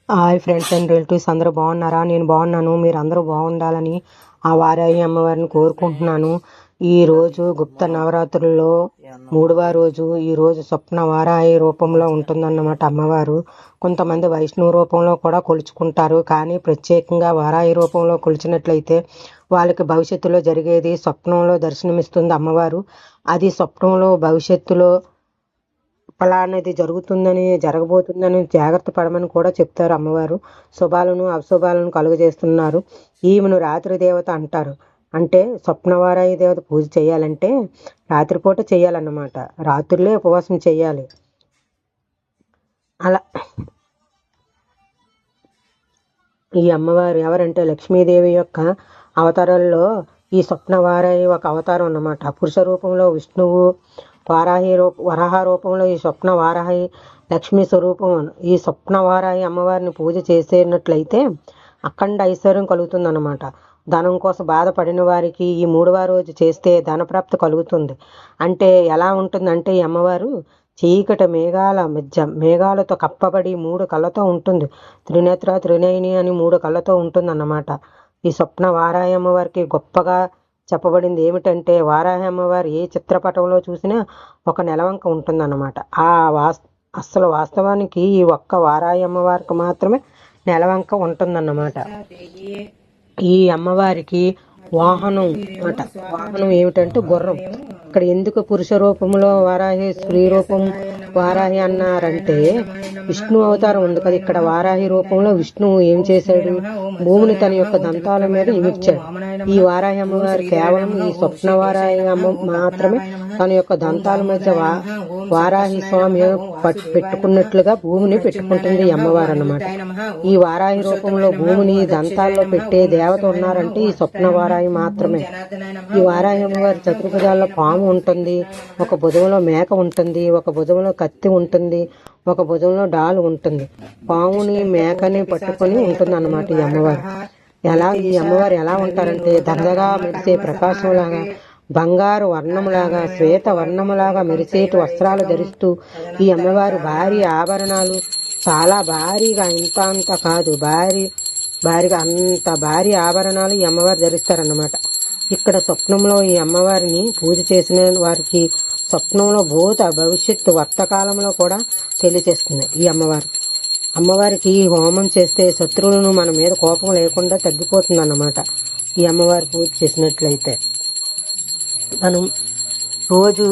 Hi friends and relatives, అందరూ బాగున్నారా? నేను బాగున్నాను. మీరు అందరూ బాగుండాలని ఆ వారాహి అమ్మవారిని కోరుకుంటున్నాను. ఈ రోజు గుప్త నవరాత్రుల్లో 3వ రోజు. ఈ రోజు స్వప్న వారాహి రూపంలో ఉంటుందన్నమాట అమ్మవారు. కొంతమంది వైష్ణవ రూపంలో కూడా కొలుచుకుంటారు, కానీ ప్రత్యేకంగా వారాహి రూపంలో కొలిచినట్లయితే వాళ్ళకి భవిష్యత్తులో జరిగేది స్వప్నంలో దర్శనమిస్తుంది అమ్మవారు. అది స్వప్నంలో భవిష్యత్తులో ఫలానది జరగబోతుందని జాగ్రత్త పడమని కూడా చెప్తారు అమ్మవారు. శుభాలను అశుభాలను కలుగజేస్తున్నారు. ఈమెను రాత్రి దేవత అంటారు. అంటే స్వప్నవారాహి దేవత పూజ చేయాలంటే రాత్రిపూట చేయాలన్నమాట. రాత్రులే ఉపవాసం చేయాలి. అలా ఈ అమ్మవారు ఎవరంటే లక్ష్మీదేవి యొక్క అవతారాల్లో ఈ స్వప్నవారాహి ఒక అవతారం అన్నమాట. పురుష రూపంలో విష్ణువు, వరాహ రూపంలో ఈ స్వప్న వారాహి లక్ష్మీ స్వరూపం. ఈ స్వప్న వారాహి అమ్మవారిని పూజ చేసేటట్లయితే అఖండ ఐశ్వర్యం కలుగుతుందన్నమాట. ధనం కోసం బాధపడిన వారికి ఈ 3వ రోజు చేస్తే ధనప్రాప్తి కలుగుతుంది. అంటే ఎలా ఉంటుందంటే ఈ అమ్మవారు చీకటి మేఘాల మధ్య మేఘాలతో కప్పబడి 3 కళ్ళతో ఉంటుంది. త్రినేత్ర త్రినయని అని 3 కళ్ళతో ఉంటుందన్నమాట. ఈ స్వప్న వారాహి అమ్మవారికి గొప్పగా చెప్పబడింది ఏమిటంటే వారాహి అమ్మవారు ఏ చిత్రపటంలో చూసినా ఒక నెలవంక ఉంటుందన్నమాట. అసలు వాస్తవానికి ఈ ఒక్క వారాహి అమ్మవారికి మాత్రమే నెలవంక ఉంటుందన్నమాట. ఈ అమ్మవారికి వాహనం ఏమిటంటే గుర్రం. ఇక్కడ ఎందుకు పురుష రూపంలో వారాహి, స్త్రీ రూపం వారాహి అన్నారంటే విష్ణు అవతారం ఉంది కదా. ఇక్కడ వారాహి రూపంలో విష్ణువు ఏం చేశాడు? భూమిని తన యొక్క దంతాల మీద ఇమిడ్చాడు. ఈ వారాహి అమ్మవారు కేవలం ఈ స్వప్న వారాహి అమ్మ మాత్రమే తన యొక్క దంతాల మధ్య వారాహి స్వామి పెట్టుకున్నట్లుగా భూమిని పెట్టుకుంటుంది ఈ అమ్మవారు అన్నమాట. ఈ వారాహి రూపంలో భూమిని దంతాల్లో పెట్టే దేవత ఉన్నారంటే ఈ స్వప్న వారాహి మాత్రమే. ఈ వారాహి అమ్మవారి చతుర్భుజాల్లో పాము ఉంటుంది, ఒక భుజంలో మేక ఉంటుంది, ఒక భుజంలో కత్తి ఉంటుంది, ఒక భుజంలో డాలు ఉంటుంది. పాముని మేకని పట్టుకొని ఉంటుంది అన్నమాట ఈ అమ్మవారు. ఈ అమ్మవారు ఎలా ఉంటారంటే దగదగా మెరిసే ప్రకాశంలాగా, బంగారు వర్ణములాగా, శ్వేత వర్ణములాగా మెరిసేటి వస్త్రాలు ధరిస్తూ ఈ అమ్మవారు భారీ ఆభరణాలు, చాలా భారీగా, ఇంత అంత కాదు, భారీగా అంత భారీ ఆభరణాలు ఈ అమ్మవారు ధరిస్తారన్నమాట. ఇక్కడ స్వప్నంలో ఈ అమ్మవారిని పూజ చేసిన వారికి స్వప్నంలో భూత భవిష్యత్తు వర్తకాలంలో కూడా తెలియచేస్తుంది ఈ అమ్మవారికి హోమం చేస్తే శత్రువులను మన మీద కోపం లేకుండా తగ్గిపోతుంది అన్నమాట. ఈ అమ్మవారి పూజ చేసినట్లయితే మనం రోజు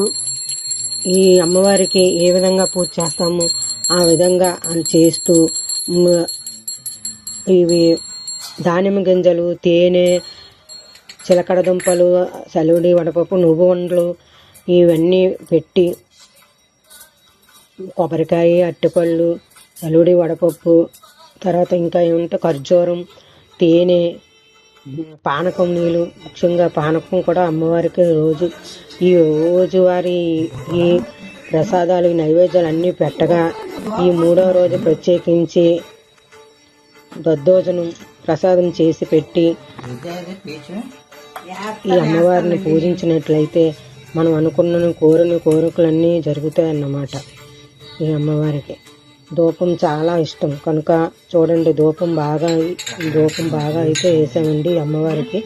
ఈ అమ్మవారికి ఏ విధంగా పూజ చేస్తామో ఆ విధంగా చేస్తూ ఇవి దానిమ్మ గింజలు, తేనె, చిలకడ దుంపలు, సలివిడి వడపప్పు, నువ్వు వండలు ఇవన్నీ పెట్టి కొబ్బరికాయ, అరటిపళ్ళు, సలివిడి వడపప్పు, తర్వాత ఇంకా ఏమంటే ఖర్జూరం, తేనె, పానకం నీళ్ళు, ముఖ్యంగా పానకం కూడా అమ్మవారికి రోజువారి ఈ ప్రసాదాలు, ఈ నైవేద్యాలు అన్నీ పెట్టగా ఈ 3వ రోజు ప్రత్యేకించి దద్దోజనం ప్రసాదం చేసి పెట్టి ఈ అమ్మవారిని పూజించినట్లయితే మనం అనుకున్న కోరికలన్నీ జరుగుతాయన్నమాట. ఈ అమ్మవారికి ధూపం చాలా ఇష్టం కనుక చూడండి, ధూపం బాగా అయితే వేసామండి అమ్మవారికి.